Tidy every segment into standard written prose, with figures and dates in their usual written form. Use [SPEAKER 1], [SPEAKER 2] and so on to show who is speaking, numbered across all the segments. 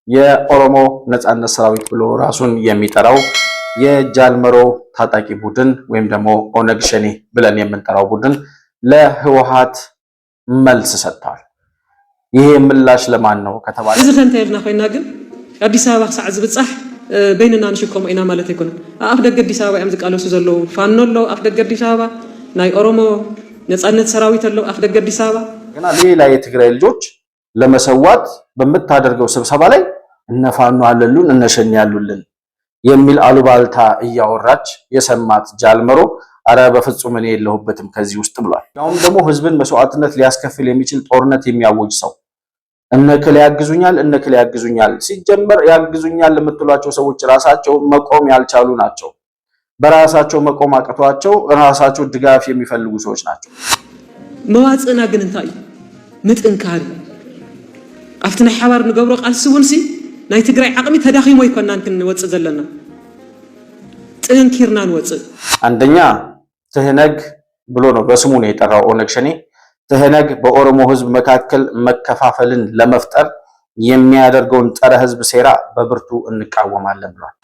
[SPEAKER 1] የኦሮሞ ነጻነት ሰራዊት ብሎ ራሱን የሚጠራው የጃልመሮ ታጣቂ ቡድን ወይም ደግሞ ኦነግ ሸኔ ብለን የምንጠራው ቡድን ለህወሓት መልስ ሰጥቷል። ይሄ ምላሽ ለማን ነው ከተባለ
[SPEAKER 2] እዚ ከንተይልና ኮይና ግን አዲስ አበባ ክሳዕ ዝብጻሕ በይንና ንሽኮም ኢና ማለት ይኮን አፍ ደገ አዲስ አበባ ያም ዝቃለሱ ዘለው ፋኖ ለው አፍ ደገ አዲስ አበባ ናይ ኦሮሞ ነጻነት ሰራዊት ለው አፍ ደገ አዲስ አበባ
[SPEAKER 1] ገና ሌላ የትግራይ ልጆች ለመሰዋት በመታደርገው ስብሰባ ላይ እነ ፋኖ አለሉን እነ ሸኔ ያሉልን የሚል አሉባልታ እያወራች የሰማት ጃልመሮ አረ በፍጹም እኔ የለሁበትም ከዚህ ውስጥ ብሏል። ያውም ደግሞ ህዝብን መስዋዕትነት ሊያስከፍል የሚችል ጦርነት የሚያወጅ ሰው እነከለ ያግዙኛል ሲጀመር ያግዙኛል ለምትሏቸው ሰዎች ራሳቸው መቆም ያልቻሉ ናቸው። በራሳቸው መቆም አቅቷቸው ራሳቸው ድጋፍ የሚፈልጉ ሰዎች ናቸው።
[SPEAKER 2] መዋጽና ግን እንታይ ምጥንካር አፍትና ሓባር ንገብሮ ቃልስውንሲ ናይ ትግራይ ዓቅሚ ተዳኺሞ ይኮናን ክንወጽ ዘለና ጥንኪርና ንወጽ
[SPEAKER 1] አንደኛ ትህነግ ብሎ ነው በስሙ ነው የጠራው ኦነግ ሸኔ ትህነግ በኦሮሞ ህዝብ መካከል መከፋፈልን ለመፍጠር የሚያደርገውን ጸረ ህዝብ ሴራ በብርቱ እንቃወማለን ብሏል።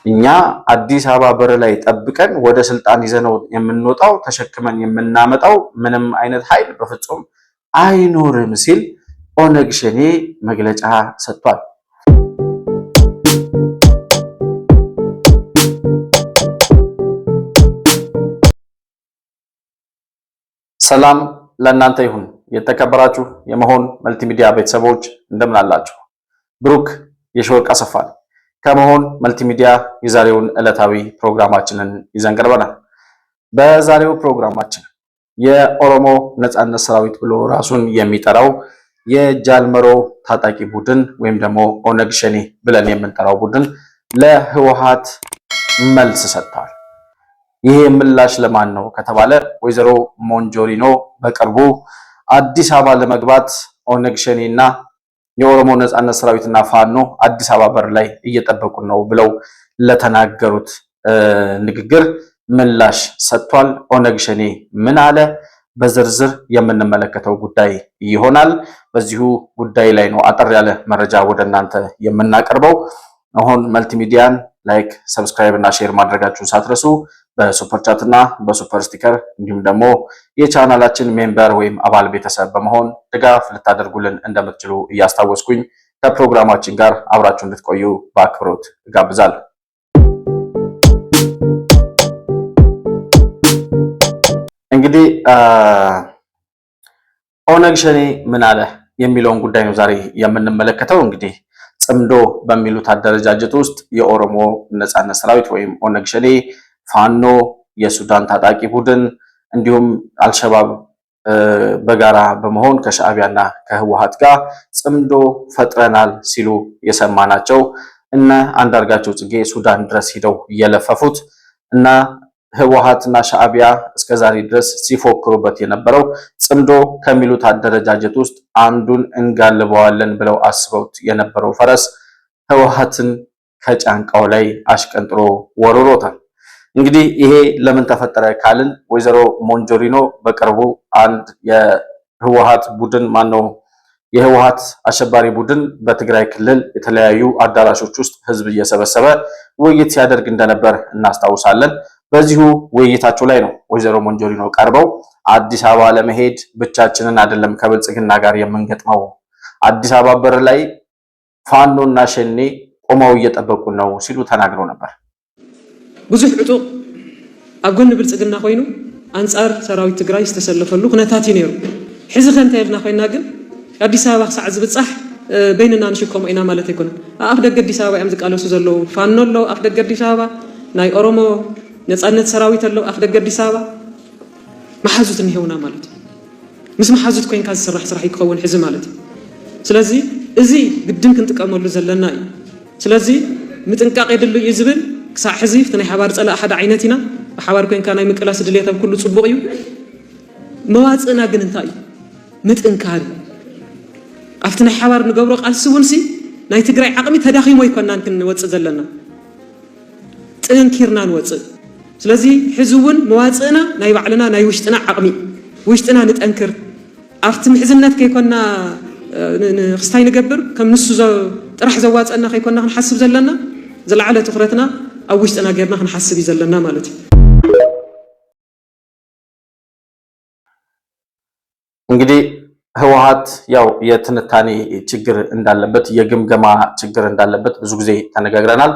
[SPEAKER 1] እኛ አዲስ አበባ በር ላይ ጠብቀን ወደ ስልጣን ይዘነው የምንወጣው ተሸክመን የምናመጣው ምንም አይነት ኃይል በፍጹም አይኖርም ሲል ኦነግ ሸኔ መግለጫ ሰጥቷል። ሰላም ለእናንተ ይሁን። የተከበራችሁ የመሆን መልቲሚዲያ ቤተሰቦች እንደምን አላችሁ? ብሩክ የሾርቅ አሰፋ ከመሆን መልቲሚዲያ የዛሬውን ዕለታዊ ፕሮግራማችንን ይዘን ቀርበናል። በዛሬው ፕሮግራማችን የኦሮሞ ነጻነት ሰራዊት ብሎ ራሱን የሚጠራው የጃልመሮ ታጣቂ ቡድን ወይም ደግሞ ኦነግ ሸኔ ብለን የምንጠራው ቡድን ለህወሓት መልስ ሰጥቷል። ይሄ ምላሽ ለማን ነው ከተባለ ወይዘሮ ሞንጆሪኖ በቅርቡ አዲስ አበባ ለመግባት ኦነግ ሸኔና የኦሮሞ ነጻነት ሰራዊትና ፋኖ አዲስ አበባ በር ላይ እየጠበቁ ነው ብለው ለተናገሩት ንግግር ምላሽ ሰጥቷል። ኦነግ ሸኔ ምን አለ? በዝርዝር የምንመለከተው ጉዳይ ይሆናል። በዚሁ ጉዳይ ላይ ነው አጠር ያለ መረጃ ወደ እናንተ የምናቀርበው። አሁን መልቲሚዲያን ላይክ፣ ሰብስክራይብ እና ሼር ማድረጋችሁን ሳትረሱ በሱፐር ቻት እና በሱፐር ስቲከር እንዲሁም ደግሞ የቻናላችን ሜምበር ወይም አባል ቤተሰብ በመሆን ድጋፍ ልታደርጉልን እንደምትችሉ እያስታወስኩኝ ከፕሮግራማችን ጋር አብራችሁ እንድትቆዩ በአክብሮት እጋብዛለሁ። እንግዲህ ኦነግ ሸኔ ምን አለ የሚለውን ጉዳይ ነው ዛሬ የምንመለከተው። እንግዲህ ጽምዶ በሚሉት አደረጃጀት ውስጥ የኦሮሞ ነጻነት ሰራዊት ወይም ኦነግ ሸኔ፣ ፋኖ፣ የሱዳን ታጣቂ ቡድን እንዲሁም አልሸባብ በጋራ በመሆን ከሻዕቢያና ከህወሓት ጋር ጽምዶ ፈጥረናል ሲሉ የሰማናቸው እና አንዳርጋቸው ጽጌ ሱዳን ድረስ ሄደው እየለፈፉት እና ህወሓትና ሻዕቢያ እስከዛሬ ድረስ ሲፎክሩበት የነበረው ጽምዶ ከሚሉት አደረጃጀት ውስጥ አንዱን እንጋልበዋለን ብለው አስበውት የነበረው ፈረስ ህወሓትን ከጫንቃው ላይ አሽቀንጥሮ ወርሮታል። እንግዲህ ይሄ ለምን ተፈጠረ ካልን ወይዘሮ ሞንጆሪኖ በቅርቡ አንድ የህወሓት ቡድን የህወሓት አሸባሪ ቡድን በትግራይ ክልል የተለያዩ አዳራሾች ውስጥ ህዝብ እየሰበሰበ ውይይት ሲያደርግ እንደነበር እናስታውሳለን። በዚሁ ውይይታቸው ላይ ነው ወይዘሮ ሞንጆሪኖ ቀርበው አዲስ አበባ ለመሄድ ብቻችንን አይደለም ከብልጽግና ጋር የምንገጥመው፣ አዲስ አበባ በር ላይ ፋኖና ሸኔ ቆመው እየጠበቁ ነው ሲሉ ተናግረው ነበር።
[SPEAKER 2] ብዙሕ ዕጡቅ ኣብ ጎኒ ብልጽግና ኮይኑ አንጻር ሰራዊት ትግራይ ዝተሰለፈሉ ኩነታት እዩ ነይሩ። ሕዚ ከንተ ኢልና ኮይና ግን አዲስ አበባ ክሳዕ ዝብጻሕ በይንና ንሽኮም ኢና ማለት ኣይኮነን። ኣብ ደገ አዲስ አበባ እዮም ዝቃለሱ ዘለው ፋኖ ኣለው ኣብ ደገ አዲስ አበባ ናይ ኦሮሞ ነጻነት ሰራዊት ኣለው ኣብ ደገ አዲስ አበባ መሓዙት እንሄውና ማለት እዩ። ምስ መሓዙት ኮይንካ ዝስራሕ ስራሕ ይክኸውን ሕዚ ማለት እዩ። ስለዚ እዚ ግድን ክንጥቀመሉ ዘለና እዩ። ስለዚ ምጥንቃቅ የድሉ እዩ ዝብል ክሳዕ ሕዚ ፍቲ ናይ ሓባር ፀላእ ሓደ ዓይነት ኢና ብሓባር ኮይንካ ናይ ምቅላስ ድሌታት ኩሉ ጽቡቕ እዩ። መዋፅእና ግን እንታይ እዩ? ምጥንካር ኣብቲ ናይ ሓባር ንገብሮ ቃልሲ እውንሲ ናይ ትግራይ ዓቕሚ ተዳኺሞ ይኮናን ክንወፅእ ዘለና ጥንኪርና ንወፅእ። ስለዚ ሕዚ እውን መዋፅእና ናይ ባዕልና ናይ ውሽጥና ዓቕሚ ውሽጥና ንጠንክር። ኣብቲ ምሕዝነት ከይኮና ንክስታይ ንገብር ከም ንሱ ጥራሕ ዘዋፀና ከይኮንና ክንሓስብ ዘለና ዝለዓለ ትኩረትና ኣብ ውሽጥና ጌርና ክንሓስብ ዘለና ማለት እዩ።
[SPEAKER 1] እንግዲህ ህወሓት ያው የትንታኔ ችግር እንዳለበት የግምገማ ችግር እንዳለበት ብዙ ጊዜ ተነጋግረናል።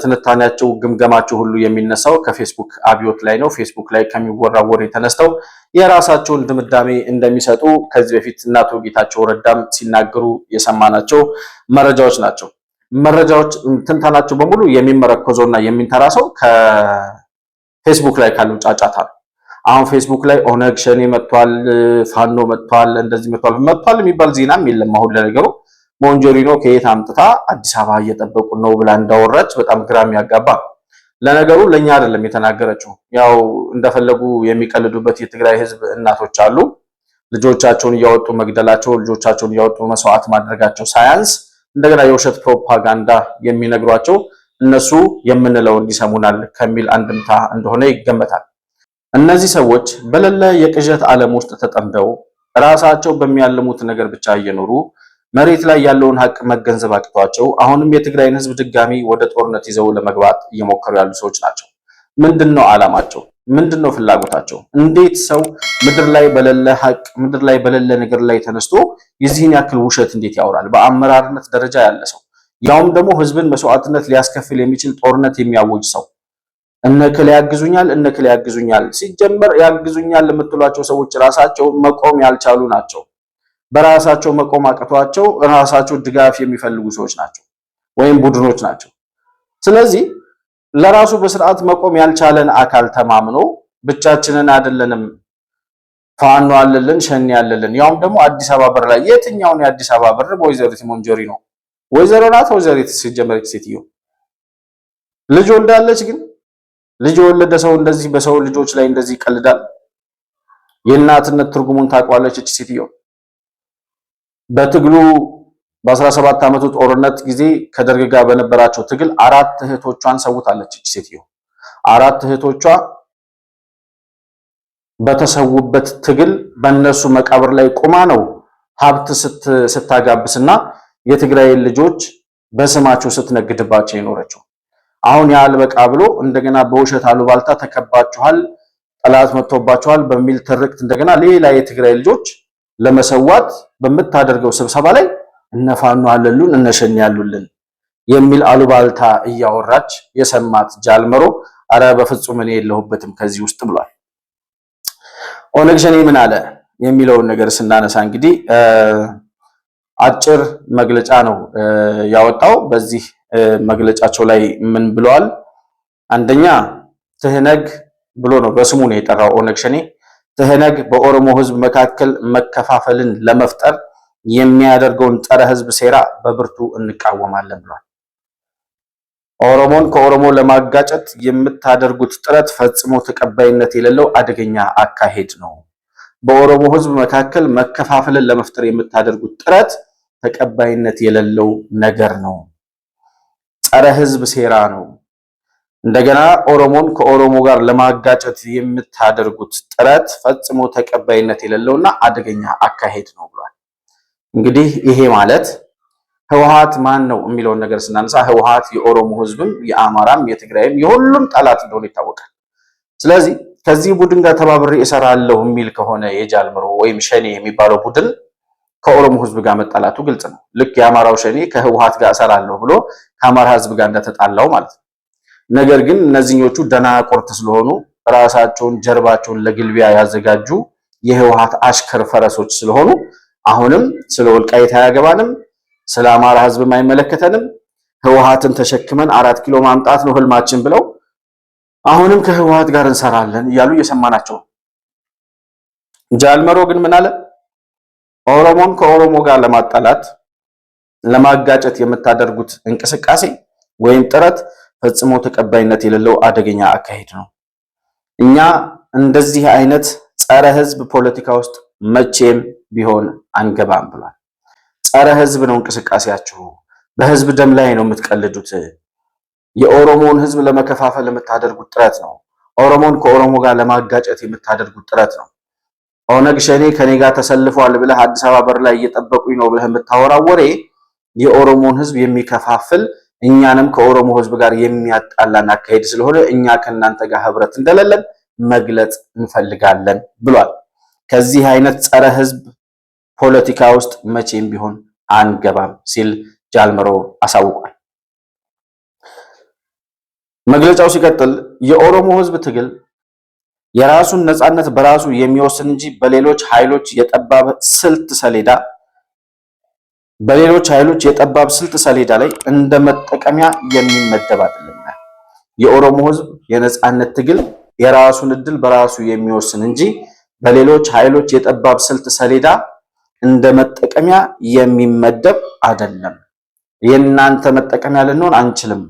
[SPEAKER 1] ትንታኔያቸው ግምገማቸው ሁሉ የሚነሳው ከፌስቡክ አብዮት ላይ ነው። ፌስቡክ ላይ ከሚወራው ወሬ ተነስተው የራሳቸውን ድምዳሜ እንደሚሰጡ ከዚህ በፊት እናቶ ጌታቸው ረዳም ሲናገሩ የሰማናቸው መረጃዎች ናቸው። መረጃዎች ትንታናቸው በሙሉ የሚመረኮዘውና የሚንተራሰው ከፌስቡክ ላይ ካለው ጫጫታ ነው። አሁን ፌስቡክ ላይ ኦነግ ሸኔ መጥቷል፣ ፋኖ መጥቷል፣ እንደዚህ መጥቷል የሚባል ዜናም የለም። አሁን ለነገሩ ሞንጆሪኖ ከየት አምጥታ አዲስ አበባ እየጠበቁ ነው ብላ እንዳወራች በጣም ግራም ያጋባ። ለነገሩ ለኛ አይደለም የተናገረችው። ያው እንደፈለጉ የሚቀልዱበት የትግራይ ህዝብ እናቶች አሉ። ልጆቻቸውን እያወጡ መግደላቸው፣ ልጆቻቸውን እያወጡ መስዋዕት ማድረጋቸው ሳያንስ እንደገና የውሸት ፕሮፓጋንዳ የሚነግሯቸው እነሱ የምንለውን ይሰሙናል ከሚል አንድምታ እንደሆነ ይገመታል። እነዚህ ሰዎች በሌለ የቅዠት ዓለም ውስጥ ተጠምደው ራሳቸው በሚያልሙት ነገር ብቻ እየኖሩ መሬት ላይ ያለውን ሀቅ መገንዘብ አቅቷቸው አሁንም የትግራይን ህዝብ ድጋሚ ወደ ጦርነት ይዘው ለመግባት እየሞከሩ ያሉ ሰዎች ናቸው። ምንድነው ዓላማቸው? ምንድነው ፍላጎታቸው? እንዴት ሰው ምድር ላይ በሌለ ሀቅ ምድር ላይ በሌለ ነገር ላይ ተነስቶ የዚህን ያክል ውሸት እንዴት ያወራል? በአመራርነት ደረጃ ያለ ሰው ያውም ደግሞ ህዝብን መስዋዕትነት ሊያስከፍል የሚችል ጦርነት የሚያወጅ ሰው እነከለ ያግዙኛል። ሲጀመር ያግዙኛል የምትሏቸው ሰዎች ራሳቸው መቆም ያልቻሉ ናቸው። በራሳቸው መቆም አቅቷቸው ራሳቸው ድጋፍ የሚፈልጉ ሰዎች ናቸው ወይም ቡድኖች ናቸው። ስለዚህ ለራሱ በስርዓት መቆም ያልቻለን አካል ተማምኖ ብቻችንን አይደለንም ፋኖ አለልን ሸኔ አለልን ያውም ደግሞ አዲስ አበባ በር ላይ የትኛውን የአዲስ አበባ በር ወይዘሪት ሞንጆሪኖ ወይዘሮ ናት። ወይዘሪት ሲጀመር ሴትዮ ልጅ ወልዳለች። ግን ልጅ የወለደ ሰው እንደዚህ በሰው ልጆች ላይ እንደዚህ ይቀልዳል? የእናትነት ትርጉሙን ታውቋለች እቺ ሴትዮ። በትግሉ በ17 ዓመቱ ጦርነት ጊዜ ከደርግ ጋር በነበራቸው ትግል 4 እህቶቿን ሰውታለች እቺ ሴትዮ። 4 እህቶቿ በተሰውበት ትግል በእነሱ መቃብር ላይ ቁማ ነው ሀብት ስታጋብስና የትግራይ ልጆች በስማቸው ስትነግድባቸው የኖረችው። አሁን ያልበቃ ብሎ እንደገና በውሸት አሉባልታ ተከባችኋል፣ ጠላት መጥቶባችኋል በሚል ትርክት እንደገና ሌላ የትግራይ ልጆች ለመሰዋት በምታደርገው ስብሰባ ላይ እነፋኑ አለሉን እነሸኝ ያሉልን የሚል አሉባልታ እያወራች የሰማት ጃልመሮ አረ በፍጹም እኔ የለሁበትም ከዚህ ውስጥ ብሏል። ኦነግ ሸኔ ምን አለ የሚለውን ነገር ስናነሳ እንግዲህ አጭር መግለጫ ነው ያወጣው። በዚህ መግለጫቸው ላይ ምን ብለዋል? አንደኛ ትህነግ ብሎ ነው በስሙ ነው የጠራው ኦነግ ሸኔ። ትህነግ በኦሮሞ ህዝብ መካከል መከፋፈልን ለመፍጠር የሚያደርገውን ጸረ ህዝብ ሴራ በብርቱ እንቃወማለን ብሏል። ኦሮሞን ከኦሮሞ ለማጋጨት የምታደርጉት ጥረት ፈጽሞ ተቀባይነት የሌለው አደገኛ አካሄድ ነው። በኦሮሞ ህዝብ መካከል መከፋፈልን ለመፍጠር የምታደርጉት ጥረት ተቀባይነት የሌለው ነገር ነው። ጸረ ህዝብ ሴራ ነው። እንደገና ኦሮሞን ከኦሮሞ ጋር ለማጋጨት የምታደርጉት ጥረት ፈጽሞ ተቀባይነት የሌለውና አደገኛ አካሄድ ነው ብሏል። እንግዲህ ይሄ ማለት ህወሓት ማን ነው የሚለውን ነገር ስናነሳ ህወሓት የኦሮሞ ህዝብም የአማራም የትግራይም የሁሉም ጠላት እንደሆነ ይታወቃል። ስለዚህ ከዚህ ቡድን ጋር ተባብሬ እሰራለሁ የሚል ከሆነ የጃልመሮ ወይም ሸኔ የሚባለው ቡድን ከኦሮሞ ህዝብ ጋር መጣላቱ ግልጽ ነው። ልክ የአማራው ሸኔ ከህወሓት ጋር እሰራለሁ ብሎ ከአማራ ህዝብ ጋር እንደተጣላው ማለት ነው። ነገር ግን እነዚህኞቹ ደናቁርት ስለሆኑ ራሳቸውን ጀርባቸውን ለግልቢያ ያዘጋጁ የህወሓት አሽከር ፈረሶች ስለሆኑ አሁንም ስለ ወልቃይት አያገባንም፣ ስለ አማራ ህዝብም አይመለከተንም፣ ህወሓትን ተሸክመን 4 ኪሎ ማምጣት ነው ህልማችን ብለው አሁንም ከህወሓት ጋር እንሰራለን እያሉ እየሰማናቸው። ጃልመሮ ግን ምን አለ? ኦሮሞን ከኦሮሞ ጋር ለማጣላት ለማጋጨት የምታደርጉት እንቅስቃሴ ወይም ጥረት ፈጽሞ ተቀባይነት የሌለው አደገኛ አካሄድ ነው። እኛ እንደዚህ አይነት ጸረ ህዝብ ፖለቲካ ውስጥ መቼም ቢሆን አንገባም ብሏል። ጸረ ህዝብ ነው እንቅስቃሴያችሁ። በህዝብ ደም ላይ ነው የምትቀልዱት። የኦሮሞን ህዝብ ለመከፋፈል የምታደርጉት ጥረት ነው። ኦሮሞን ከኦሮሞ ጋር ለማጋጨት የምታደርጉት ጥረት ነው። ኦነግ ሸኔ ከኔ ጋር ተሰልፏል ብለህ አዲስ አበባ በር ላይ እየጠበቁኝ ነው ብለህ የምታወራው ወሬ የኦሮሞን ህዝብ የሚከፋፍል እኛንም ከኦሮሞ ህዝብ ጋር የሚያጣላን አካሄድ ስለሆነ እኛ ከናንተ ጋር ህብረት እንደሌለን መግለጽ እንፈልጋለን ብሏል። ከዚህ አይነት ጸረ ህዝብ ፖለቲካ ውስጥ መቼም ቢሆን አንገባም ሲል ጃልመሮ አሳውቋል። መግለጫው ሲቀጥል የኦሮሞ ህዝብ ትግል የራሱን ነጻነት በራሱ የሚወስን እንጂ በሌሎች ኃይሎች የጠባብ ስልት ሰሌዳ ላይ እንደ መጠቀሚያ የሚመደብ አይደለም። የኦሮሞ ህዝብ የነጻነት ትግል የራሱን እድል በራሱ የሚወስን እንጂ በሌሎች ኃይሎች የጠባብ ስልት ሰሌዳ እንደ መጠቀሚያ የሚመደብ አይደለም። የናንተ መጠቀሚያ ልንሆን አንችልም።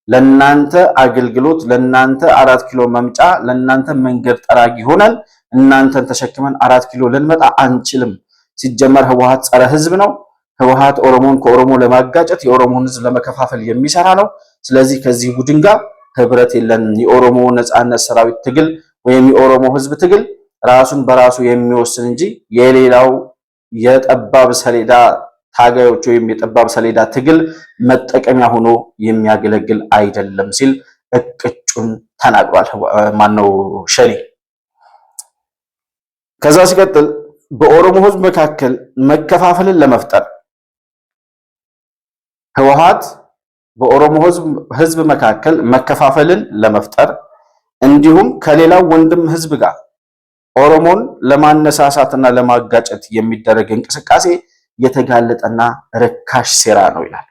[SPEAKER 1] ለናንተ አገልግሎት፣ ለናንተ 4 ኪሎ መምጫ፣ ለናንተ መንገድ ጠራጊ ሆነን እናንተን ተሸክመን 4 ኪሎ ልንመጣ አንችልም። ሲጀመር ህወሓት ጸረ ህዝብ ነው። ህወሓት ኦሮሞን ከኦሮሞ ለማጋጨት የኦሮሞን ህዝብ ለመከፋፈል የሚሰራ ነው። ስለዚህ ከዚህ ቡድን ጋር ህብረት የለንም። የኦሮሞ ነጻነት ሰራዊት ትግል ወይም የኦሮሞ ህዝብ ትግል ራሱን በራሱ የሚወስን እንጂ የሌላው የጠባብ ሰሌዳ ታጋዮች ወይም የጠባብ ሰሌዳ ትግል መጠቀሚያ ሆኖ የሚያገለግል አይደለም ሲል እቅጩን ተናግሯል። ማነው ሸኔ። ከዛ ሲቀጥል በኦሮሞ ህዝብ መካከል መከፋፈልን ለመፍጠር ህወሓት በኦሮሞ ህዝብ መካከል መከፋፈልን ለመፍጠር እንዲሁም ከሌላው ወንድም ህዝብ ጋር ኦሮሞን ለማነሳሳትና ለማጋጨት የሚደረግ እንቅስቃሴ የተጋለጠና ርካሽ ሴራ ነው ይላል።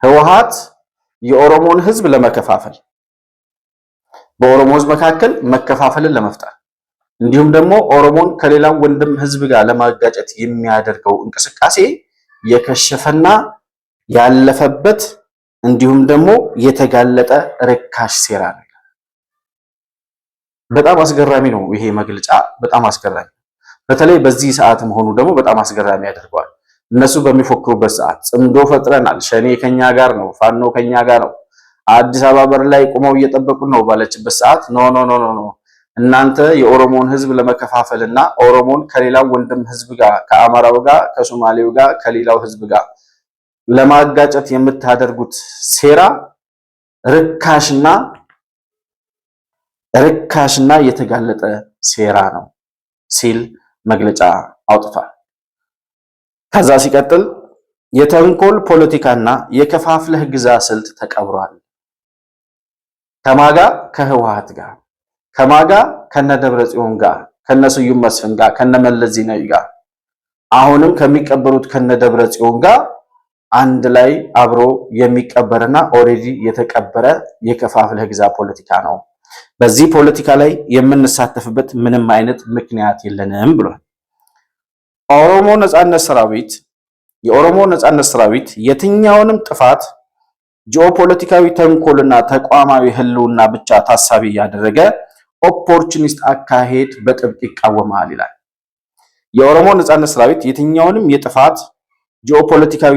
[SPEAKER 1] ህወሓት የኦሮሞን ህዝብ ለመከፋፈል በኦሮሞ ህዝብ መካከል መከፋፈልን ለመፍጠር እንዲሁም ደግሞ ኦሮሞን ከሌላው ወንድም ህዝብ ጋር ለማጋጨት የሚያደርገው እንቅስቃሴ የከሸፈና ያለፈበት እንዲሁም ደግሞ የተጋለጠ ርካሽ ሴራ ነው። በጣም አስገራሚ ነው ይሄ መግለጫ፣ በጣም አስገራሚ። በተለይ በዚህ ሰዓት መሆኑ ደግሞ በጣም አስገራሚ ያደርገዋል። እነሱ በሚፎክሩበት ሰዓት ጽምዶ ፈጥረናል፣ ሸኔ ከኛ ጋር ነው፣ ፋኖ ከኛ ጋር ነው፣ አዲስ አበባ በር ላይ ቆመው እየጠበቁን ነው ባለችበት ሰዓት ኖ ኖ ኖ ኖ እናንተ የኦሮሞን ህዝብ ለመከፋፈልና ኦሮሞን ከሌላው ወንድም ህዝብ ጋር ከአማራው ጋር ከሶማሌው ጋር ከሌላው ህዝብ ጋር ለማጋጨት የምታደርጉት ሴራ ርካሽና የተጋለጠ ሴራ ነው ሲል መግለጫ አውጥቷል። ከዛ ሲቀጥል የተንኮል ፖለቲካና የከፋፍለህ ግዛ ስልት ተቀብሯል። ከማጋ ከህወሓት ጋር ከማጋ ከነደብረጽዮን ጋር ከነስዩም መስፍን ጋር ከነመለስ ዜናዊ ጋር አሁንም ከሚቀበሩት ከነደብረጽዮን ጋር አንድ ላይ አብሮ የሚቀበርና ኦሬዲ የተቀበረ የከፋፍለህ ግዛ ፖለቲካ ነው። በዚህ ፖለቲካ ላይ የምንሳተፍበት ምንም አይነት ምክንያት የለንም ብሏል። የኦሮሞ ነጻነት ሰራዊት የትኛውንም ጥፋት ጂኦፖለቲካዊ ተንኮልና ተቋማዊ ህልውና ብቻ ታሳቢ ያደረገ ኦፖርቹኒስት አካሄድ በጥብቅ ይቃወማል ይላል። የኦሮሞ ነጻነት ሰራዊት የትኛውንም የጥፋት ጂኦፖለቲካዊ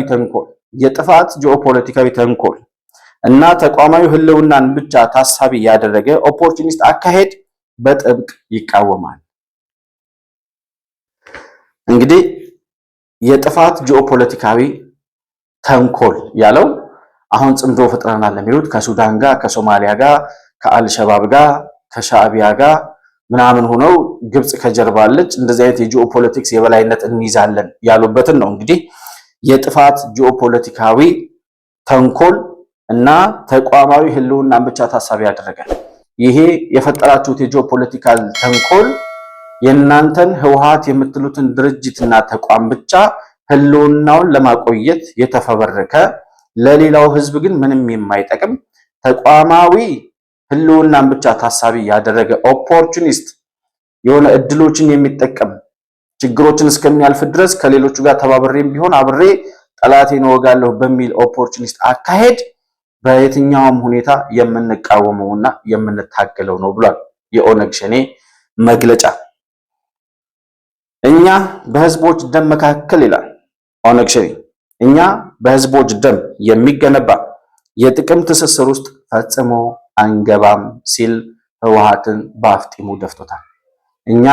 [SPEAKER 1] ተንኮል እና ተቋማዊ ህልውናን ብቻ ታሳቢ ያደረገ ኦፖርቹኒስት አካሄድ በጥብቅ ይቃወማል። እንግዲህ የጥፋት ጂኦፖለቲካዊ ተንኮል ያለው አሁን ጽምዶ ፈጥረናል ለሚሉት ከሱዳን ጋር ከሶማሊያ ጋር ከአልሸባብ ጋር ከሻዕቢያ ጋር ምናምን ሆነው ግብጽ ከጀርባ አለች፣ እንደዚህ አይነት የጂኦፖለቲክስ የበላይነት እንይዛለን ያሉበትን ነው። እንግዲህ የጥፋት ጂኦፖለቲካዊ ተንኮል እና ተቋማዊ ህልውናን ብቻ ታሳቢ ያደረጋል። ይሄ የፈጠራችሁት የጂኦፖለቲካል ተንኮል የእናንተን ህወሓት የምትሉትን ድርጅትና ተቋም ብቻ ህልውናውን ለማቆየት የተፈበረከ ለሌላው ህዝብ ግን ምንም የማይጠቅም ተቋማዊ ህልውናን ብቻ ታሳቢ ያደረገ ኦፖርቹኒስት የሆነ እድሎችን የሚጠቀም ችግሮችን እስከሚያልፍ ድረስ ከሌሎቹ ጋር ተባብሬም ቢሆን አብሬ ጠላቴን እወጋለሁ በሚል ኦፖርቹኒስት አካሄድ በየትኛውም ሁኔታ የምንቃወመውና የምንታገለው ነው ብሏል የኦነግ ሸኔ መግለጫ። እኛ በህዝቦች ደም መካከል ይላል ኦነግ ሸኔ፣ እኛ በህዝቦች ደም የሚገነባ የጥቅም ትስስር ውስጥ ፈጽሞ አንገባም ሲል ህወሓትን በአፍጢሙ ደፍቶታል። እኛ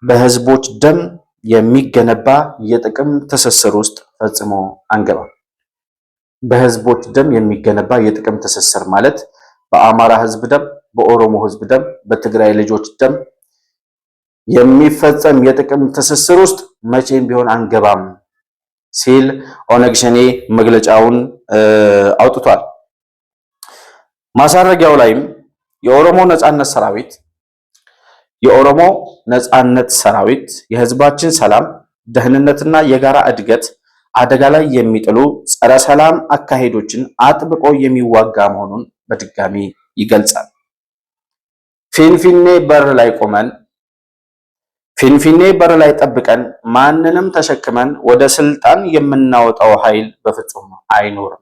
[SPEAKER 1] በህዝቦች ደም የሚገነባ የጥቅም ትስስር ውስጥ ፈጽሞ አንገባም። በህዝቦች ደም የሚገነባ የጥቅም ትስስር ማለት በአማራ ህዝብ ደም፣ በኦሮሞ ህዝብ ደም፣ በትግራይ ልጆች ደም የሚፈጸም የጥቅም ትስስር ውስጥ መቼም ቢሆን አንገባም ሲል ኦነግ ሸኔ መግለጫውን አውጥቷል። ማሳረጊያው ላይም የኦሮሞ ነጻነት ሰራዊት የህዝባችን ሰላም፣ ደህንነትና የጋራ እድገት አደጋ ላይ የሚጥሉ ጸረ ሰላም አካሄዶችን አጥብቆ የሚዋጋ መሆኑን በድጋሚ ይገልጻል። ፊንፊኔ በር ላይ ጠብቀን ማንንም ተሸክመን ወደ ስልጣን የምናወጣው ኃይል በፍጹም አይኖርም።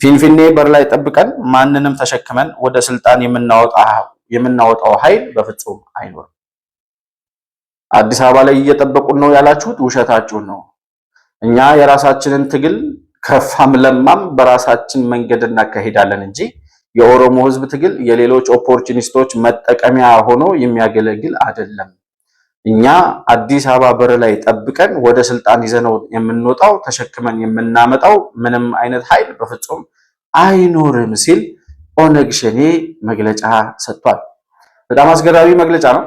[SPEAKER 1] ፊንፊኔ በር ላይ ጠብቀን ማንንም ተሸክመን ወደ ስልጣን የምናወጣው ኃይል በፍጹም አይኖርም። አዲስ አበባ ላይ እየጠበቁን ነው ያላችሁት ውሸታችሁን ነው። እኛ የራሳችንን ትግል ከፋም ለማም በራሳችን መንገድ እናካሂዳለን እንጂ የኦሮሞ ህዝብ ትግል የሌሎች ኦፖርቹኒስቶች መጠቀሚያ ሆኖ የሚያገለግል አይደለም። እኛ አዲስ አበባ በር ላይ ጠብቀን ወደ ስልጣን ይዘነው የምንወጣው ተሸክመን የምናመጣው ምንም አይነት ኃይል በፍጹም አይኖርም ሲል ኦነግ ሸኔ መግለጫ ሰጥቷል። በጣም አስገራሚ መግለጫ ነው።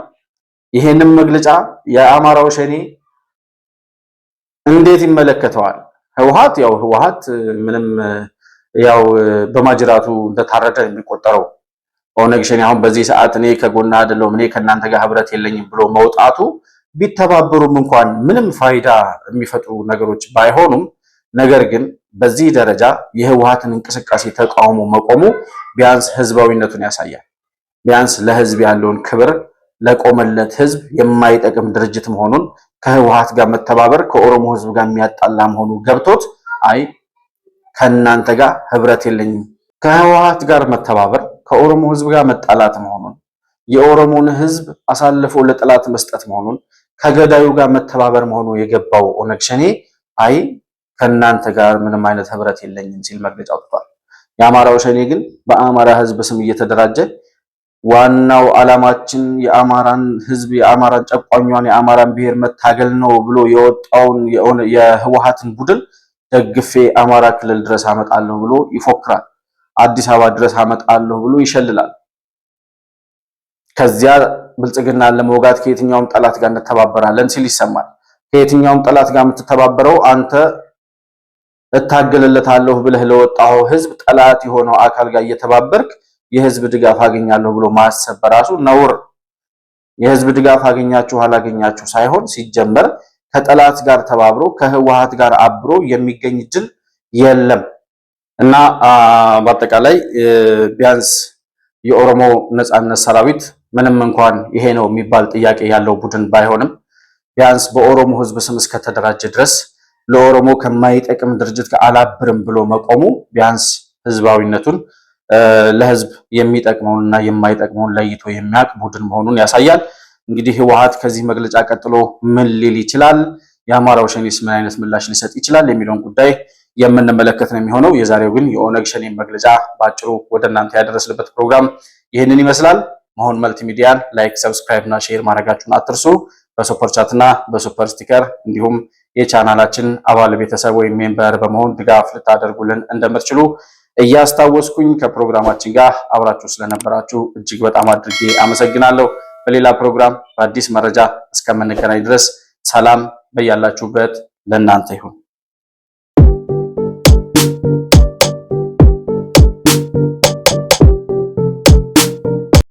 [SPEAKER 1] ይሄንን መግለጫ የአማራው ሸኔ እንዴት ይመለከተዋል? ህወሓት ምንም ያው በማጅራቱ እንደታረደ የሚቆጠረው ኦነግ ሸኔ አሁን በዚህ ሰዓት እኔ ከጎና አይደለሁም እኔ ከእናንተ ጋር ህብረት የለኝም ብሎ መውጣቱ ቢተባበሩም እንኳን ምንም ፋይዳ የሚፈጥሩ ነገሮች ባይሆኑም፣ ነገር ግን በዚህ ደረጃ የህወሓትን እንቅስቃሴ ተቃውሞ መቆሙ ቢያንስ ህዝባዊነቱን ያሳያል። ቢያንስ ለህዝብ ያለውን ክብር፣ ለቆመለት ህዝብ የማይጠቅም ድርጅት መሆኑን ከህወሓት ጋር መተባበር ከኦሮሞ ህዝብ ጋር የሚያጣላ መሆኑ ገብቶት አይ ከእናንተ ጋር ህብረት የለኝም ከህወሓት ጋር መተባበር ከኦሮሞ ህዝብ ጋር መጣላት መሆኑን የኦሮሞን ህዝብ አሳልፎ ለጠላት መስጠት መሆኑን ከገዳዩ ጋር መተባበር መሆኑ የገባው ኦነግ ሸኔ አይ ከእናንተ ጋር ምንም አይነት ህብረት የለኝም ሲል መግለጫ አውጥቷል። የአማራው ሸኔ ግን በአማራ ህዝብ ስም እየተደራጀ ዋናው ዓላማችን የአማራን ህዝብ የአማራን ጨቋኟን የአማራን ብሔር መታገል ነው ብሎ የወጣውን የህወሓትን ቡድን ደግፌ አማራ ክልል ድረስ አመጣለሁ ብሎ ይፎክራል። አዲስ አበባ ድረስ አመጣለሁ ብሎ ይሸልላል። ከዚያ ብልጽግናን ለመውጋት ከየትኛውም ጠላት ጋር እንተባበራለን ሲል ይሰማል። ከየትኛውም ጠላት ጋር የምትተባበረው አንተ እታገልለታለሁ ብለህ ለወጣው ህዝብ ጠላት የሆነው አካል ጋር እየተባበርክ የህዝብ ድጋፍ አገኛለሁ ብሎ ማሰብ በራሱ ነውር። የህዝብ ድጋፍ አገኛችሁ አላገኛችሁ ሳይሆን ሲጀመር ከጠላት ጋር ተባብሮ ከህወሓት ጋር አብሮ የሚገኝ ድል የለም እና በአጠቃላይ ቢያንስ የኦሮሞ ነጻነት ሰራዊት ምንም እንኳን ይሄ ነው የሚባል ጥያቄ ያለው ቡድን ባይሆንም ቢያንስ በኦሮሞ ህዝብ ስም እስከተደራጀ ድረስ ለኦሮሞ ከማይጠቅም ድርጅት ጋር አላብርም ብሎ መቆሙ ቢያንስ ህዝባዊነቱን ለህዝብ የሚጠቅመውንና የማይጠቅመውን ለይቶ የሚያውቅ ቡድን መሆኑን ያሳያል። እንግዲህ ህወሓት ከዚህ መግለጫ ቀጥሎ ምን ሊል ይችላል? የአማራው ሸኔስ ምን አይነት ምላሽ ሊሰጥ ይችላል? የሚለውን ጉዳይ የምንመለከት ነው የሚሆነው። የዛሬው ግን የኦነግ ሸኔ መግለጫ ባጭሩ ወደ እናንተ ያደረስንበት ፕሮግራም ይህንን ይመስላል። መሆን መልቲሚዲያን ላይክ፣ ሰብስክራይብ እና ሼር ማድረጋችሁን አትርሱ። በሱፐር ቻት እና በሱፐር ስቲከር እንዲሁም የቻናላችን አባል ቤተሰብ ወይም ሜምበር በመሆን ድጋፍ ልታደርጉልን እንደምትችሉ እያስታወስኩኝ ከፕሮግራማችን ጋር አብራችሁ ስለነበራችሁ እጅግ በጣም አድርጌ አመሰግናለሁ። በሌላ ፕሮግራም በአዲስ መረጃ እስከምንገናኝ ድረስ ሰላም በያላችሁበት ለእናንተ ይሁን።